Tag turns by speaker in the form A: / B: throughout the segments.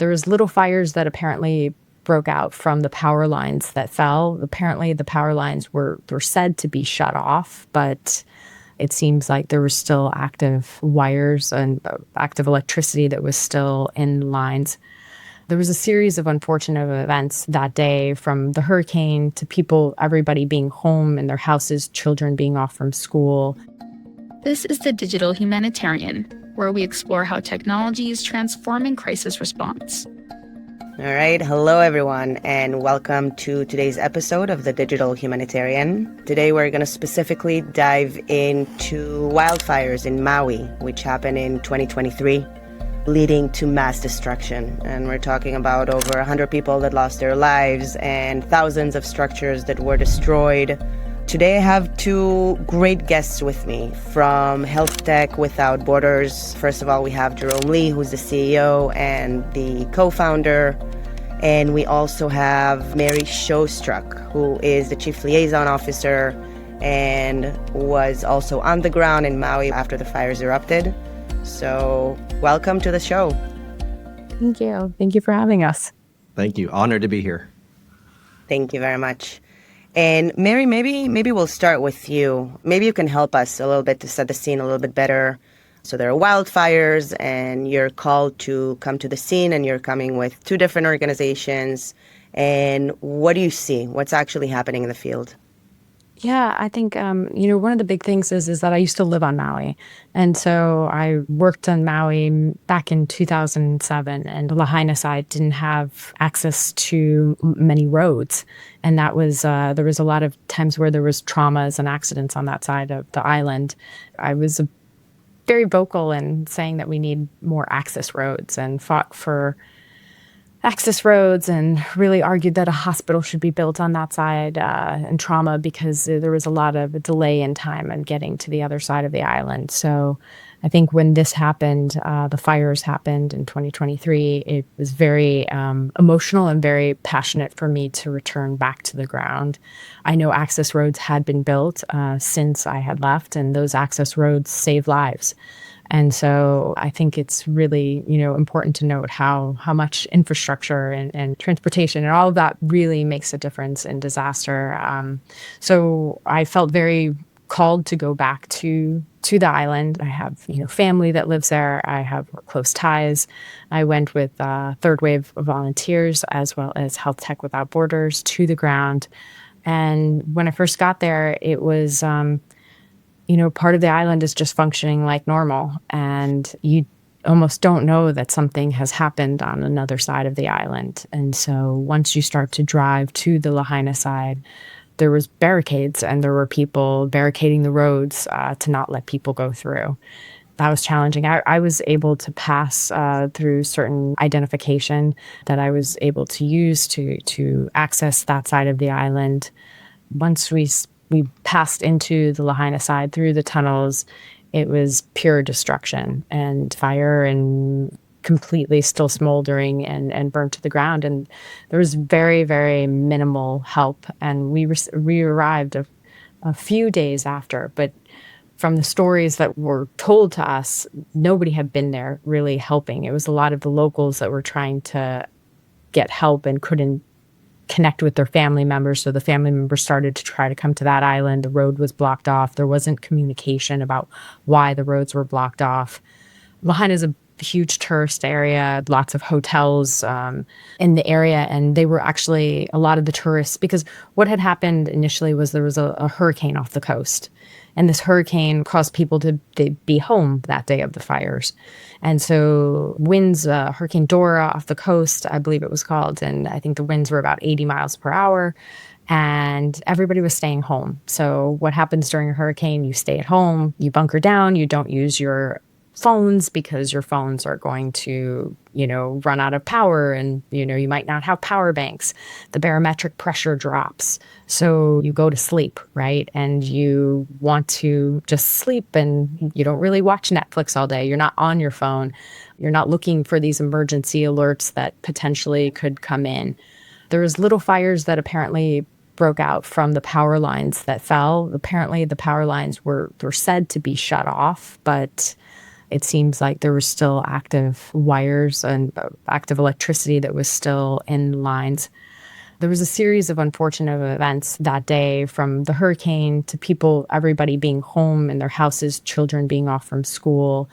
A: There was little fires that apparently broke out from the power lines that fell. Apparently, the power lines were said to be shut off, but it seems like there was still active wires and active electricity that was still in lines. There was a series of unfortunate events that day, from the hurricane to everybody being home in their houses, children being off from school.
B: This is the Digital Humanitarian, where we explore how technology is transforming crisis response.
C: All right. Hello, everyone, and welcome to today's episode of the Digital Humanitarian. Today, we're going to specifically dive into wildfires in Maui, which happened in 2023, leading to mass destruction. And we're talking about over 100 people that lost their lives and thousands of structures that were destroyed. Today, I have two great guests with me from Health Tech Without Borders. First of all, we have Jarone Lee, who's the CEO and the co-founder. And we also have Mary Showstark, who is the Chief Liaison Officer and was also on the ground in Maui after the fires erupted. So welcome to the show.
A: Thank you. Thank you for having us.
D: Thank you. Honored to be here.
C: Thank you very much. And Mary, maybe we'll start with you. Maybe you can help us a little bit to set the scene a little bit better. So there are wildfires and you're called to come to the scene, and you're coming with two different organizations. And what do you see? What's actually happening in the field?
A: Yeah, I think, one of the big things is that I used to live on Maui. And so I worked on Maui back in 2007, and the Lahaina side didn't have access to many roads. And that was, there was a lot of times where there was traumas and accidents on that side of the island. I was very vocal in saying that we need more access roads and fought for access roads, and really argued that a hospital should be built on that side and trauma, because there was a lot of delay in time in getting to the other side of the island. So I think when this happened, the fires happened in 2023, it was very emotional and very passionate for me to return back to the ground. I know access roads had been built since I had left, and those access roads save lives. And so I think it's really, important to note how much infrastructure and transportation and all of that really makes a difference in disaster. So I felt very called to go back to the island. I have, family that lives there. I have close ties. I went with third wave of volunteers as well as Health Tech Without Borders to the ground. And when I first got there, it was part of the island is just functioning like normal, and you almost don't know that something has happened on another side of the island. And so once you start to drive to the Lahaina side, there was barricades, and there were people barricading the roads to not let people go through. That was challenging. I was able to pass through certain identification that I was able to use to access that side of the island. Once we passed into the Lahaina side through the tunnels, it was pure destruction and fire and completely still smoldering and burnt to the ground. And there was very, very minimal help. And we arrived a few days after, but from the stories that were told to us, nobody had been there really helping. It was a lot of the locals that were trying to get help and couldn't connect with their family members. So the family members started to try to come to that island. The road was blocked off. There wasn't communication about why the roads were blocked off. Lahaina is a huge tourist area, lots of hotels in the area. And they were actually a lot of the tourists, because what had happened initially was there was a hurricane off the coast. And this hurricane caused people to be home that day of the fires. And so winds, Hurricane Dora off the coast, I believe it was called, and I think the winds were about 80 miles per hour, and everybody was staying home. So what happens during a hurricane? You stay at home, you bunker down, you don't use your phones because your phones are going to, run out of power, and, you might not have power banks. The barometric pressure drops. So you go to sleep, right? And you want to just sleep, and you don't really watch Netflix all day. You're not on your phone. You're not looking for these emergency alerts that potentially could come in. There was little fires that apparently broke out from the power lines that fell. Apparently the power lines were said to be shut off, but It seems like there was still active wires and active electricity that was still in lines. There was a series of unfortunate events that day, from the hurricane to everybody being home in their houses, children being off from school.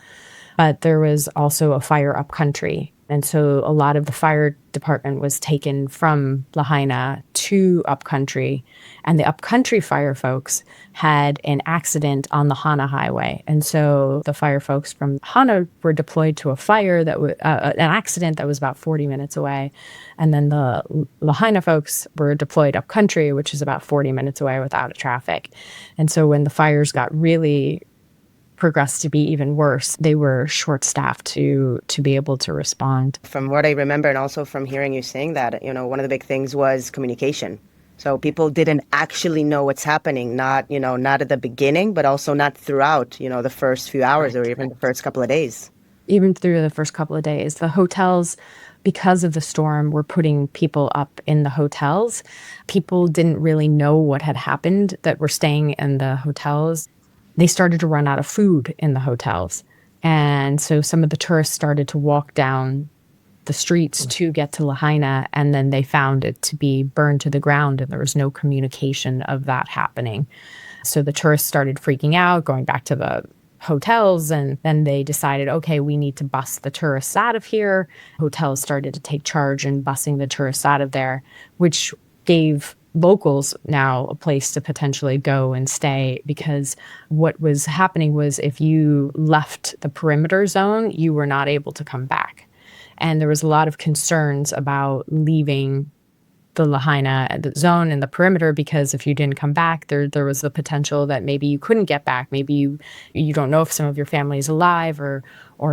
A: But there was also a fire upcountry. And so a lot of the fire department was taken from Lahaina to upcountry. And the upcountry fire folks had an accident on the Hana highway. And so the fire folks from Hana were deployed to a fire an accident that was about 40 minutes away. And then the Lahaina folks were deployed upcountry, which is about 40 minutes away without traffic. And so when the fires got really progressed to be even worse, they were short-staffed to be able to respond.
C: From what I remember, and also from hearing you saying that, one of the big things was communication. So people didn't actually know what's happening, not at the beginning, but also not throughout, the first few hours or even the first couple of days.
A: Even through the first couple of days, the hotels, because of the storm, were putting people up in the hotels. People didn't really know what had happened that were staying in the hotels. They started to run out of food in the hotels. And so some of the tourists started to walk down the streets to get to Lahaina, and then they found it to be burned to the ground, and there was no communication of that happening. So the tourists started freaking out, going back to the hotels, and then they decided, okay, we need to bus the tourists out of here. Hotels started to take charge in busing the tourists out of there, which gave locals now a place to potentially go and stay, because what was happening was if you left the perimeter zone, you were not able to come back. And there was a lot of concerns about leaving the Lahaina zone and the perimeter, because if you didn't come back, there was the potential that maybe you couldn't get back. Maybe you don't know if some of your family is alive or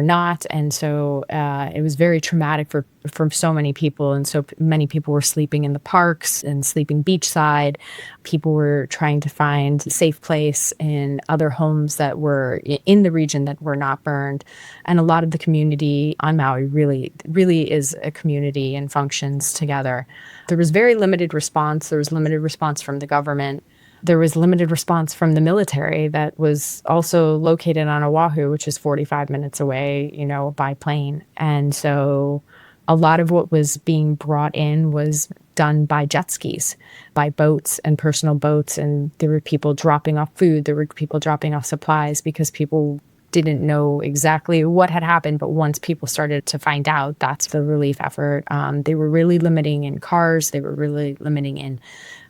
A: not. And so it was very traumatic for so many people. And so many people were sleeping in the parks and sleeping beachside. People were trying to find a safe place in other homes that were in the region that were not burned. And a lot of the community on Maui really is a community and functions together. There was very limited response. There was limited response from the government. There was limited response from the military that was also located on Oahu, which is 45 minutes away, by plane. And so a lot of what was being brought in was done by jet skis, by boats and personal boats. And there were people dropping off food. There were people dropping off supplies, because people didn't know exactly what had happened. But once people started to find out, that's the relief effort. They were really limiting in cars. They were really limiting in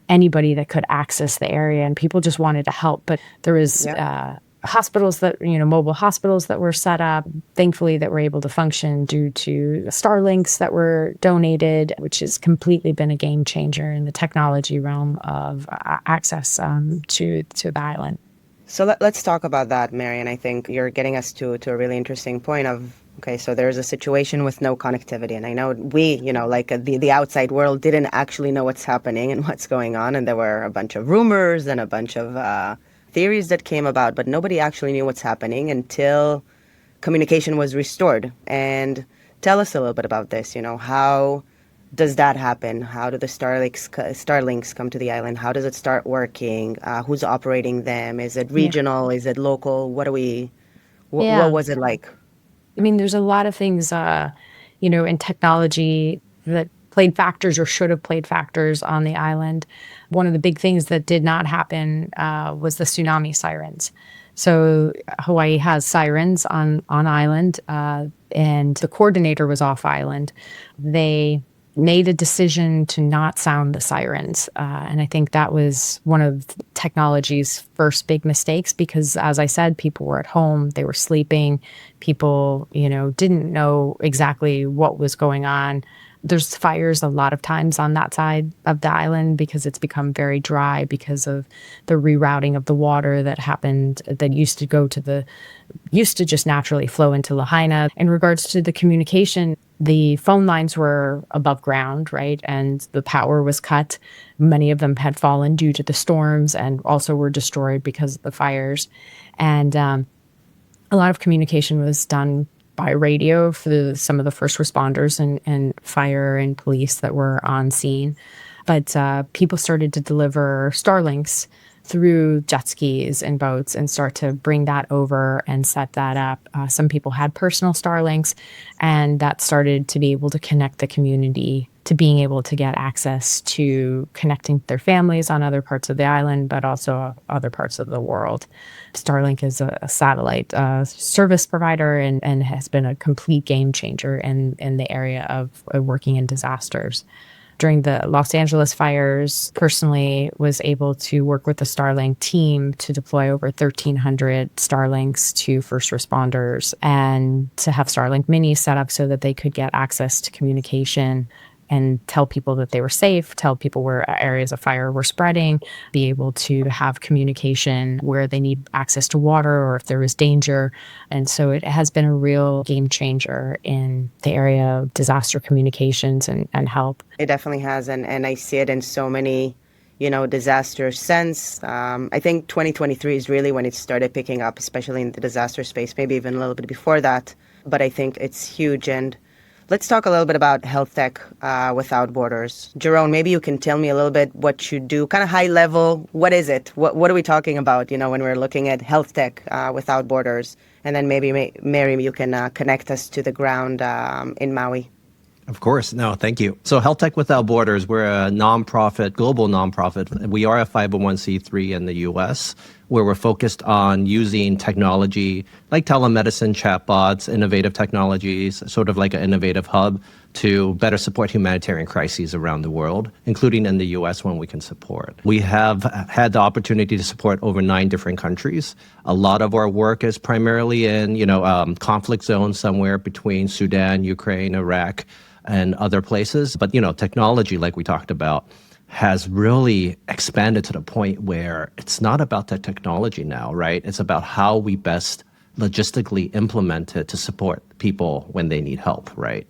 A: anybody that could access the area, and people just wanted to help. But there was hospitals mobile hospitals that were set up, thankfully, that were able to function due to Starlinks that were donated, which has completely been a game changer in the technology realm of access to the island.
C: So let's talk about that, Marian. I think you're getting us to a really interesting point of, okay, so there's a situation with no connectivity. And I know we, the outside world didn't actually know what's happening and what's going on. And there were a bunch of rumors and a bunch of theories that came about, but nobody actually knew what's happening until communication was restored. And tell us a little bit about this. How does that happen? How do the Starlinks come to the island? How does it start working? Who's operating them? Is it regional? Is it local? What was it like?
A: I mean, there's a lot of things, in technology that played factors or should have played factors on the island. One of the big things that did not happen was the tsunami sirens. So Hawaii has sirens on island, and the coordinator was off island. They made a decision to not sound the sirens. And I think that was one of technology's first big mistakes, because, as I said, people were at home, they were sleeping, people, didn't know exactly what was going on. There's fires a lot of times on that side of the island because it's become very dry because of the rerouting of the water that happened, that used to just naturally flow into Lahaina. In regards to the communication, the phone lines were above ground, right? And the power was cut. Many of them had fallen due to the storms and also were destroyed because of the fires. And a lot of communication was done by radio for some of the first responders and fire and police that were on scene. But people started to deliver Starlinks through jet skis and boats and start to bring that over and set that up. Some people had personal Starlinks, and that started to be able to connect the community to being able to get access to connecting their families on other parts of the island, but also other parts of the world. Starlink is a satellite service provider and has been a complete game changer in the area of working in disasters. During the Los Angeles fires, personally was able to work with the Starlink team to deploy over 1,300 Starlinks to first responders and to have Starlink minis set up so that they could get access to communication and tell people that they were safe, tell people where areas of fire were spreading, be able to have communication where they need access to water or if there was danger. And so it has been a real game changer in the area of disaster communications and help.
C: It definitely has, and I see it in so many, disaster sense. I think 2023 is really when it started picking up, especially in the disaster space, maybe even a little bit before that. But I think it's huge. And let's talk a little bit about health tech without borders. Jarone, maybe you can tell me a little bit what you do, kind of high level. What is it? What are we talking about, when we're looking at health tech without borders? And then maybe, Mary, you can connect us to the ground in Maui.
D: Of course. No, thank you. So Health Tech Without Borders, we're a nonprofit, global nonprofit. We are a 501c3 in the US, where we're focused on using technology like telemedicine, chatbots, innovative technologies, sort of like an innovative hub to better support humanitarian crises around the world, including in the US when we can support. We have had the opportunity to support over 9 different countries. A lot of our work is primarily in, conflict zones somewhere between Sudan, Ukraine, Iraq, and other places. But, technology, like we talked about, has really expanded to the point where it's not about the technology now, right? It's about how we best logistically implement it to support people when they need help, right?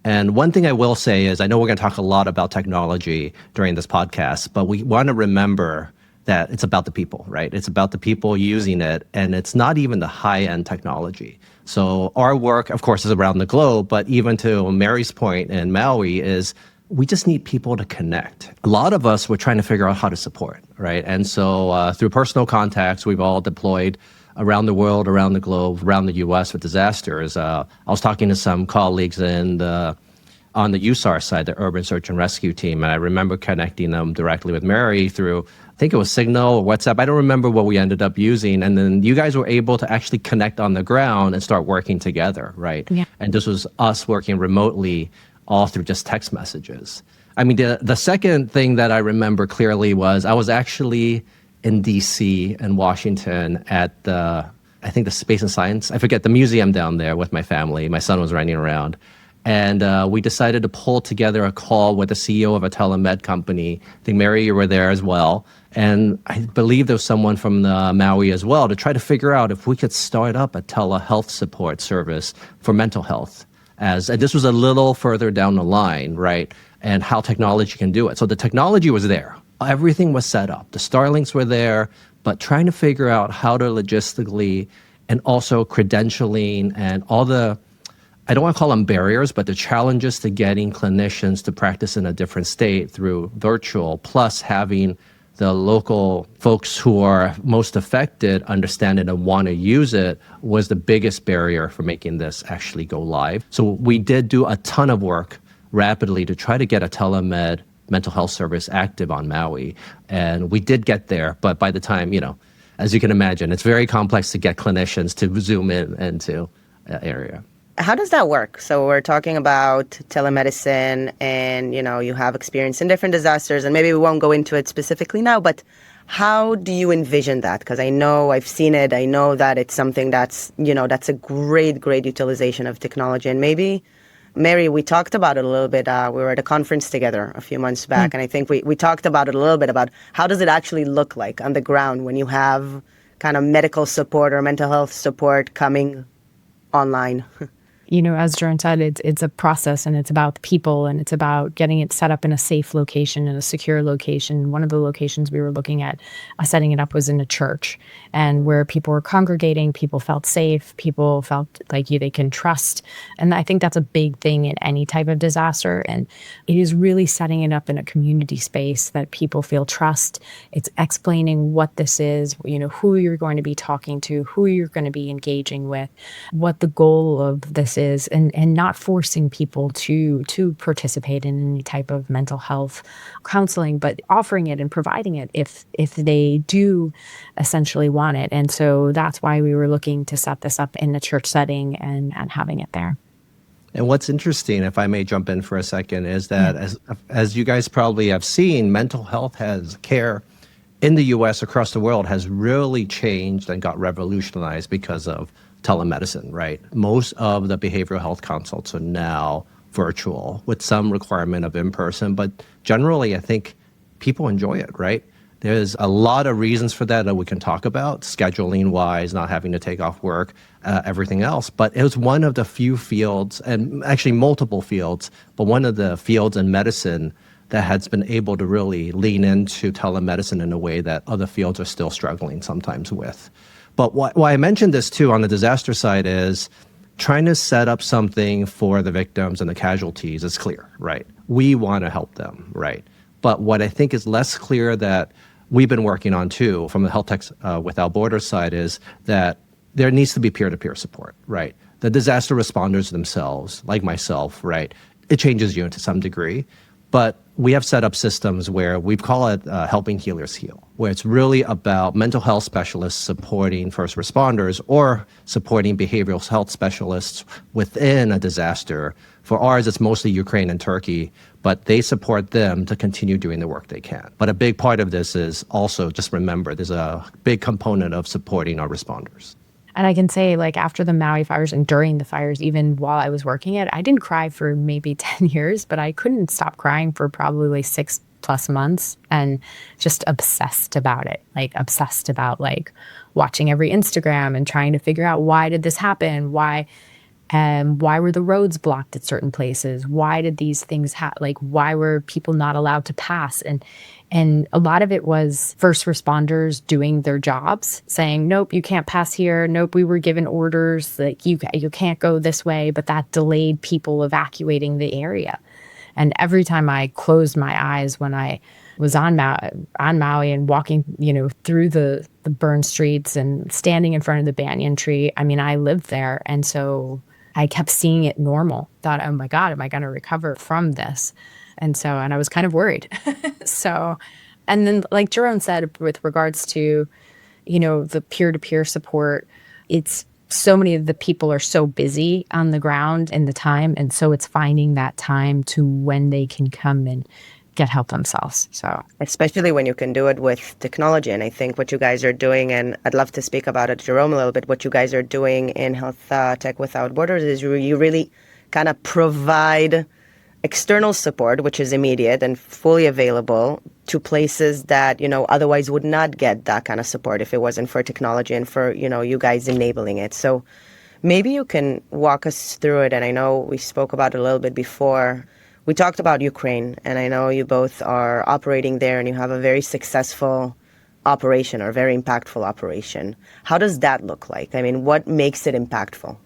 D: And one thing I will say is, I know we're going to talk a lot about technology during this podcast, but we want to remember that it's about the people, right? It's about the people using it, and it's not even the high-end technology. So our work, of course, is around the globe, but even to Mary's point in Maui is we just need people to connect. A lot of us were trying to figure out how to support, right? And so through personal contacts, we've all deployed around the world, around the globe, around the US with disasters. I was talking to some colleagues on the USAR side, the Urban Search and Rescue team, and I remember connecting them directly with Mary through, I think it was Signal or WhatsApp. I don't remember what we ended up using. And then you guys were able to actually connect on the ground and start working together, right? Yeah. And this was us working remotely all through just text messages. I mean, the second thing that I remember clearly was I was actually in DC and Washington at the Space and Science, I forget, the museum down there with my family. My son was running around. And we decided to pull together a call with the CEO of a telemed company. I think, Mary, you were there as well. And I believe there was someone from the Maui as well to try to figure out if we could start up a telehealth support service for mental health. And this was a little further down the line, right? And how technology can do it. So the technology was there. Everything was set up. The Starlinks were there, but trying to figure out how to logistically and also credentialing and all the, I don't want to call them barriers, but the challenges to getting clinicians to practice in a different state through virtual, plus having the local folks who are most affected understand it and want to use it was the biggest barrier for making this actually go live. So we did do a ton of work rapidly to try to get a telemed mental health service active on Maui. And we did get there, but by the time, as you can imagine, it's very complex to get clinicians to zoom in into that area.
C: How does that work? So we're talking about telemedicine and, you have experience in different disasters, and maybe we won't go into it specifically now, but how do you envision that? Because I know I've seen it. I know that it's something that's, that's a great, great utilization of technology. And maybe, Mary, we talked about it a little bit. We were at a conference together a few months back, and I think we talked about it a little bit about how does it actually look like on the ground when you have kind of medical support or mental health support coming online?
A: As Jarone said, it's a process, and it's about the people, and it's about getting it set up in a safe location and a secure location. One of the locations we were looking at setting it up was in a church, and where people were congregating, people felt safe, people felt like they can trust. And I think that's a big thing in any type of disaster. And it is really setting it up in a community space that people feel trust. It's explaining what this is, who you're going to be talking to, who you're going to be engaging with, what the goal of this is, and not forcing people to participate in any type of mental health counseling, but offering it and providing it if they do essentially want it. And so that's why we were looking to set this up in a church setting and having it there.
D: And what's interesting, if I may jump in for a second, is that as you guys probably have seen, mental health care in the U.S. across the world has really changed and got revolutionized because of telemedicine, right? Most of the behavioral health consults are now virtual with some requirement of in-person, but generally I think people enjoy it, right? There's a lot of reasons for that we can talk about, scheduling wise, not having to take off work, everything else. But it was one of the few fields, and actually multiple fields, but one of the fields in medicine that has been able to really lean into telemedicine in a way that other fields are still struggling sometimes with. But why I mentioned this too on the disaster side is trying to set up something for the victims and the casualties is clear, right? We want to help them, right? But what I think is less clear that we've been working on too from the Health Tech Without Borders side is that there needs to be peer-to-peer support, right? The disaster responders themselves, like myself, right? It changes you to some degree. But we have set up systems where we call it helping healers heal, where it's really about mental health specialists supporting first responders or supporting behavioral health specialists within a disaster. For ours, it's mostly Ukraine and Turkey, but they support them to continue doing the work they can. But a big part of this is also just remember there's a big component of supporting our responders.
A: And I can say, after the Maui fires and during the fires, even while I was working it, I didn't cry for maybe 10 years, but I couldn't stop crying for probably 6+ months and just obsessed about it. Obsessed about watching every Instagram and trying to figure out why did this happen? Why were the roads blocked at certain places? Why did these things happen? Why were people not allowed to pass? And a lot of it was first responders doing their jobs, saying, nope, you can't pass here. Nope, we were given orders you can't go this way, but that delayed people evacuating the area. And every time I closed my eyes when I was on Maui and walking, through the burned streets and standing in front of the banyan tree, I lived there. And so I kept seeing it normal. Thought, oh my God, am I going to recover from this? And I was kind of worried. And then like Jarone said, with regards to, the peer-to-peer support, it's so many of the people are so busy on the ground in the time. And so it's finding that time to when they can come and get help themselves. So
C: especially when you can do it with technology. And I think what you guys are doing, and I'd love to speak about it, Jarone, a little bit, what you guys are doing in Health Tech Without Borders is you really kind of provide external support, which is immediate and fully available to places that, otherwise would not get that kind of support if it wasn't for technology and for, you guys enabling it. So maybe you can walk us through it. And I know we spoke about it a little bit before. We talked about Ukraine, and I know you both are operating there and you have a very successful operation or very impactful operation. How does that look like? What makes it impactful?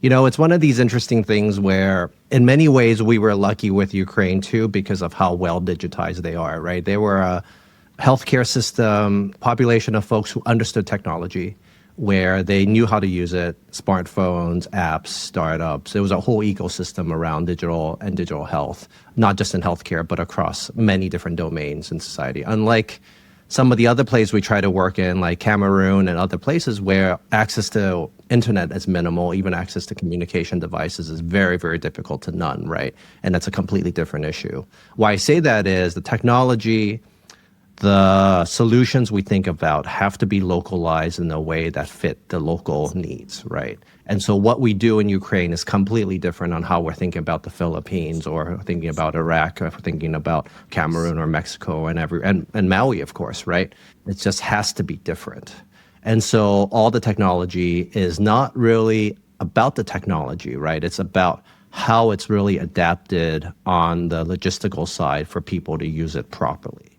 D: It's one of these interesting things where in many ways we were lucky with Ukraine too because of how well digitized they are, right? They were a healthcare system, population of folks who understood technology, where they knew how to use it, smartphones, apps, startups. There was a whole ecosystem around digital and digital health, not just in healthcare, but across many different domains in society. Unlike some of the other places we try to work in, like Cameroon and other places where access to internet is minimal, even access to communication devices is very, very difficult to none, right? And that's a completely different issue. Why I say that is the technology, the solutions we think about have to be localized in a way that fit the local needs, right? And so what we do in Ukraine is completely different on how we're thinking about the Philippines or thinking about Iraq or thinking about Cameroon or Mexico and Maui, of course, right? It just has to be different. And so all the technology is not really about the technology, right? It's about how it's really adapted on the logistical side for people to use it properly.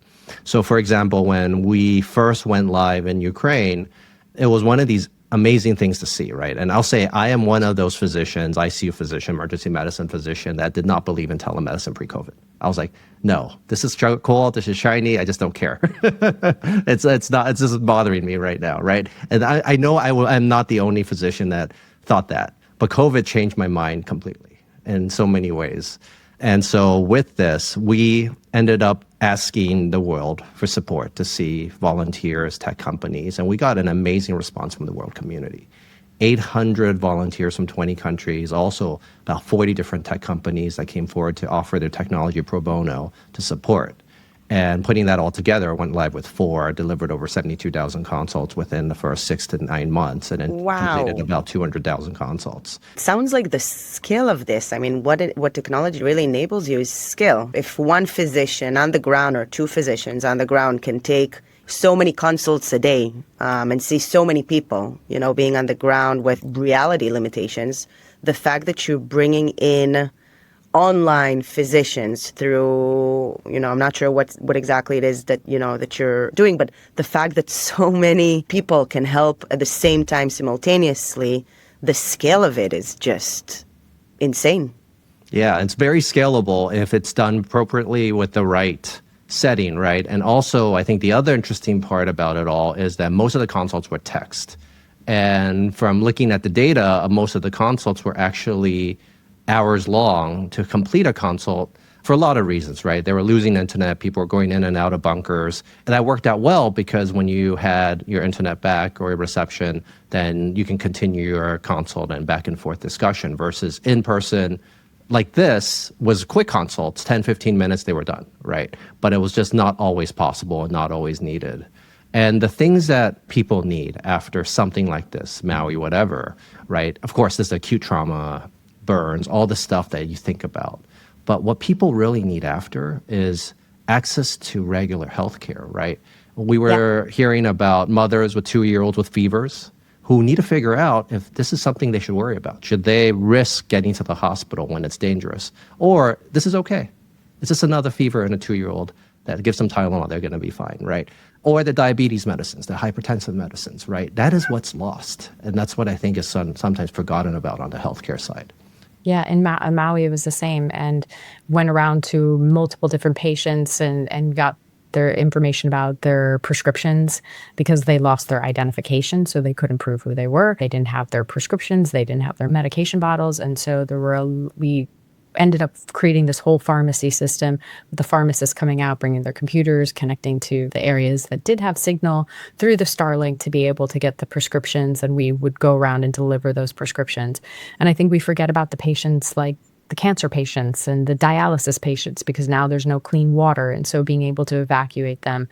D: So, for example, when we first went live in Ukraine, it was one of these amazing things to see, right? And I'll say I am one of those physicians, ICU physician, emergency medicine physician, that did not believe in telemedicine pre-COVID. I was like, no, this is cool, this is shiny, I just don't care. It's just bothering me right now, right? And I know I'm not the only physician that thought that, but COVID changed my mind completely in so many ways. And so with this, we ended up asking the world for support to see volunteers, tech companies, and we got an amazing response from the world community. 800 volunteers from 20 countries, also about 40 different tech companies that came forward to offer their technology pro bono to support. And putting that all together, went live with 4, delivered over 72,000 consults within the first 6 to 9 months, and then completed about 200,000 consults.
C: Sounds like the skill of this. I mean, what technology really enables you is skill. If one physician on the ground or 2 physicians on the ground can take so many consults a day and see so many people, being on the ground with reality limitations, the fact that you're bringing in online physicians through, I'm not sure what exactly it is that, that you're doing, but the fact that so many people can help at the same time simultaneously, the scale of it is just insane.
D: Yeah, it's very scalable if it's done appropriately with the right setting, right? And also, I think the other interesting part about it all is that most of the consults were text. And from looking at the data, most of the consults were actually hours long to complete a consult for a lot of reasons, right? They were losing internet, people were going in and out of bunkers. And that worked out well because when you had your internet back or your reception, then you can continue your consult and back and forth discussion versus in person. Like this was quick consults, 10, 15 minutes, they were done, right? But it was just not always possible and not always needed. And the things that people need after something like this, Maui, whatever, right? Of course, there's acute trauma, burns, all the stuff that you think about. But what people really need after is access to regular healthcare, right? We were hearing about mothers with 2-year-olds with fevers who need to figure out if this is something they should worry about. Should they risk getting to the hospital when it's dangerous? Or this is okay. It's just another fever in a 2-year-old that gives them Tylenol, they're going to be fine, right? Or the diabetes medicines, the hypertensive medicines, right? That is what's lost. And that's what I think is sometimes forgotten about on the healthcare side.
A: Yeah, in Maui, it was the same, and went around to multiple different patients and got their information about their prescriptions because they lost their identification, so they couldn't prove who they were. They didn't have their prescriptions, they didn't have their medication bottles, and so we ended up creating this whole pharmacy system with the pharmacists coming out, bringing their computers, connecting to the areas that did have signal through the Starlink to be able to get the prescriptions, and we would go around and deliver those prescriptions. And I think we forget about the patients like the cancer patients and the dialysis patients because now there's no clean water. And so being able to evacuate them,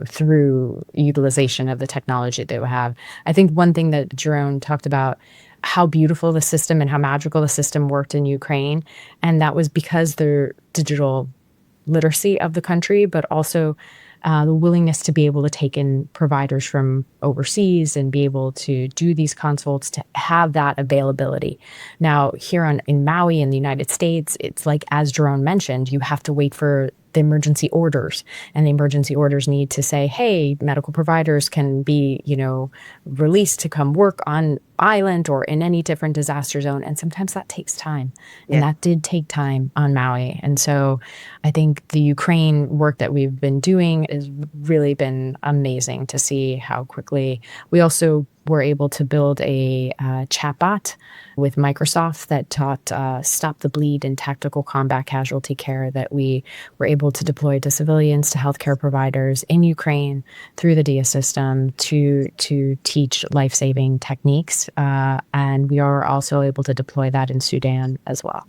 A: through utilization of the technology they would have. I think one thing that Jarone talked about, how beautiful the system and how magical the system worked in Ukraine. And that was because the digital literacy of the country, but also the willingness to be able to take in providers from overseas and be able to do these consults, to have that availability. Now, here in Maui in the United States, it's like, as Jarone mentioned, you have to wait for the emergency orders, and the emergency orders need to say, hey, medical providers can be, released to come work on island or in any different disaster zone. And sometimes that takes time. And that did take time on Maui. And so I think the Ukraine work that we've been doing has really been amazing to see how quickly. We also were able to build a chatbot with Microsoft that taught stop the bleed and tactical combat casualty care that we were able to deploy to civilians, to healthcare providers in Ukraine through the DIA system to teach life-saving techniques. And we are also able to deploy that in Sudan as well.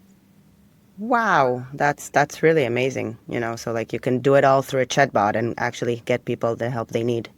C: Wow, that's really amazing. So like you can do it all through a chatbot and actually get people the help they need.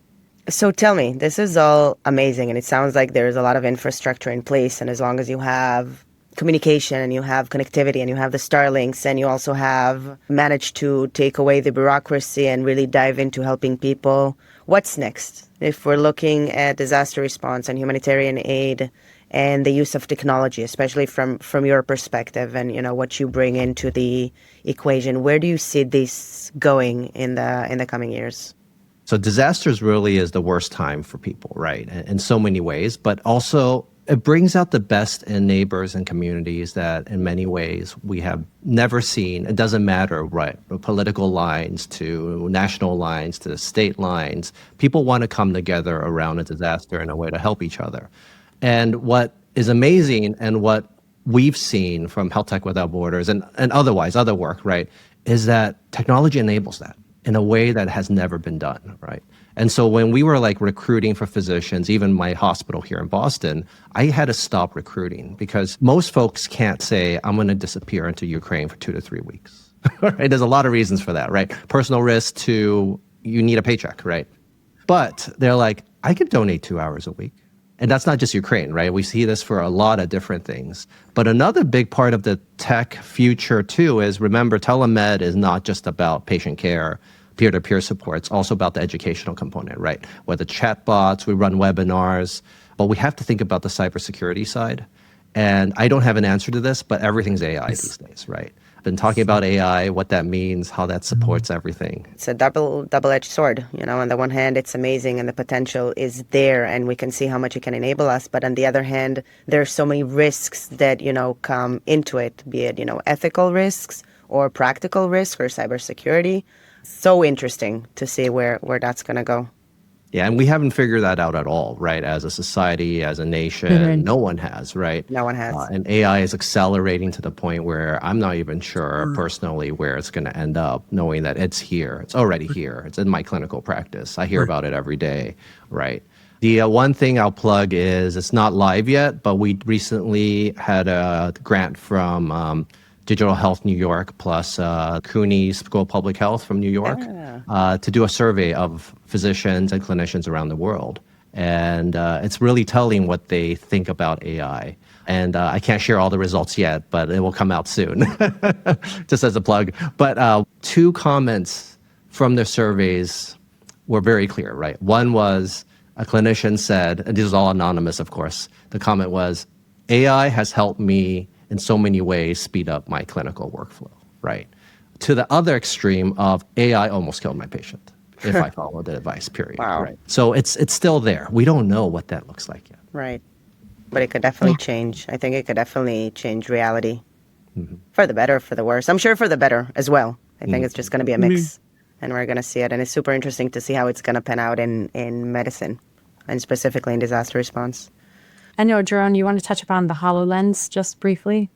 C: So tell me, this is all amazing, and it sounds like there's a lot of infrastructure in place, and as long as you have communication and you have connectivity and you have the Starlinks and you also have managed to take away the bureaucracy and really dive into helping people, what's next? If we're looking at disaster response and humanitarian aid and the use of technology, especially from your perspective and, what you bring into the equation. Where do you see this going in the coming years?
D: So disasters really is the worst time for people, right? In so many ways, but also it brings out the best in neighbors and communities that in many ways we have never seen. It doesn't matter, right? Political lines to national lines to state lines. People want to come together around a disaster in a way to help each other. And what is amazing and what we've seen from Health Tech Without Borders and otherwise, other work, right, is that technology enables that in a way that has never been done, right? And so when we were like recruiting for physicians, even my hospital here in Boston, I had to stop recruiting because most folks can't say, I'm going to disappear into Ukraine for 2 to 3 weeks. Right? There's a lot of reasons for that, right? Personal risk to you need a paycheck, right? But they're like, I could donate 2 hours a week. And that's not just Ukraine, right? We see this for a lot of different things. But another big part of the tech future too is, remember, telemed is not just about patient care, peer-to-peer support. It's also about the educational component, right? Whether chatbots, we run webinars, but we have to think about the cybersecurity side. And I don't have an answer to this, but everything's AI these days, right? I've been talking about AI, what that means, how that supports everything.
C: It's a double-edged sword. On the one hand, it's amazing and the potential is there and we can see how much it can enable us. But on the other hand, there are so many risks that, come into it, be it, ethical risks or practical risks or cybersecurity. So interesting to see where that's going to go.
D: Yeah, and we haven't figured that out at all, right? As a society, as a nation, no one has, right?
C: No one has.
D: And AI is accelerating to the point where I'm not even sure personally where it's going to end up, knowing that it's here. It's already here. It's in my clinical practice. I hear about it every day, right? The one thing I'll plug is it's not live yet, but we recently had a grant from Digital Health New York plus CUNY School of Public Health from New York to do a survey of physicians and clinicians around the world. And it's really telling what they think about AI. And I can't share all the results yet, but it will come out soon, just as a plug. But 2 comments from their surveys were very clear, right? One was a clinician said, and this is all anonymous, of course, the comment was, AI has helped me in so many ways speed up my clinical workflow, right? To the other extreme of AI almost killed my patient if I followed the advice, period.
C: Wow.
D: Right? So it's still there. We don't know what that looks like yet.
C: Right. But it could definitely change. I think it could definitely change reality for the better, for the worse. I'm sure for the better as well. I think it's just going to be a mix and we're going to see it. And it's super interesting to see how it's going to pan out in medicine and specifically in disaster response.
A: I know, Jarone, you want to touch upon the HoloLens just briefly?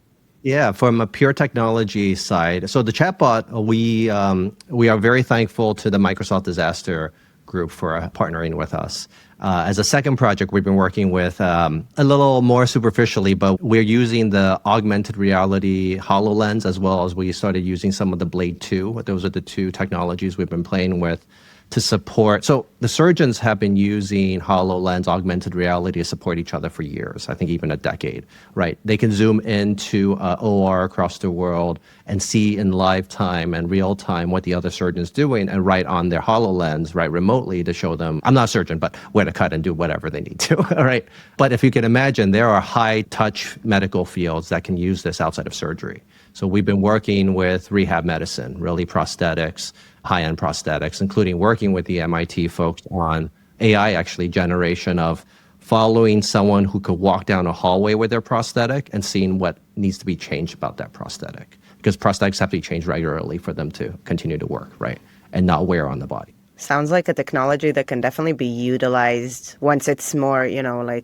D: Yeah, from a pure technology side. So the chatbot, we are very thankful to the Microsoft Disaster Group for partnering with us. As a second project, we've been working with a little more superficially, but we're using the augmented reality HoloLens as well as we started using some of the Blade 2. Those are the 2 technologies we've been playing with to support. So the surgeons have been using HoloLens, augmented reality, to support each other for years, I think even a decade, right? They can zoom into OR across the world and see in live time and real time what the other surgeon's doing and write on their HoloLens, right, remotely to show them, I'm not a surgeon, but where to cut and do whatever they need to, all right? But if you can imagine, there are high-touch medical fields that can use this outside of surgery. So we've been working with rehab medicine, really prosthetics, high-end prosthetics, including working with the MIT folks on AI, actually, generation of following someone who could walk down a hallway with their prosthetic and seeing what needs to be changed about that prosthetic. Because prosthetics have to be changed regularly for them to continue to work, right? And not wear on the body.
C: Sounds like a technology that can definitely be utilized once it's more,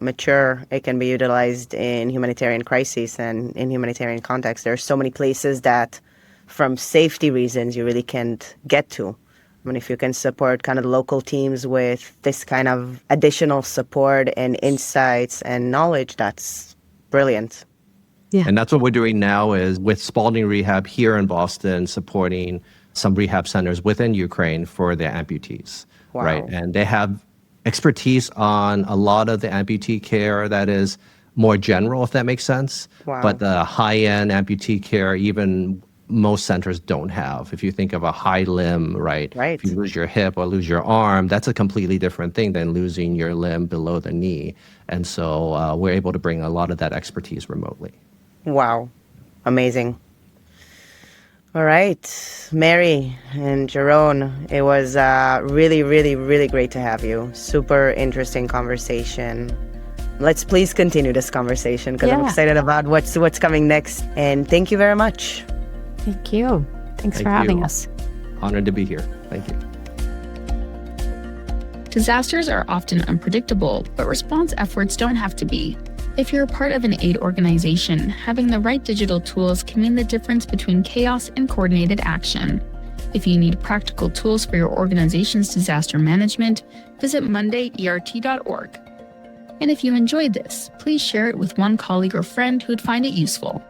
C: mature. It can be utilized in humanitarian crises and in humanitarian context. There are so many places that, from safety reasons, you really can't get to. I mean, if you can support kind of local teams with this kind of additional support and insights and knowledge, that's brilliant.
A: Yeah.
D: And that's what we're doing now is with Spalding Rehab here in Boston, supporting some rehab centers within Ukraine for their amputees, right? And they have expertise on a lot of the amputee care that is more general, if that makes sense.
C: Wow.
D: But the high-end amputee care, even most centers don't have. If you think of a high limb, right?
C: Right.
D: If you lose your hip or lose your arm, that's a completely different thing than losing your limb below the knee. And so we're able to bring a lot of that expertise remotely.
C: Wow. Amazing. All right, Mary and Jarone, it was really, really, really great to have you. Super interesting conversation. Let's please continue this conversation because I'm excited about what's coming next. And thank you very much.
A: Thank you. Thanks for having us.
D: Honored to be here. Thank you.
B: Disasters are often unpredictable, but response efforts don't have to be. If you're a part of an aid organization, having the right digital tools can mean the difference between chaos and coordinated action. If you need practical tools for your organization's disaster management, visit mondayert.org. And if you enjoyed this, please share it with one colleague or friend who'd find it useful.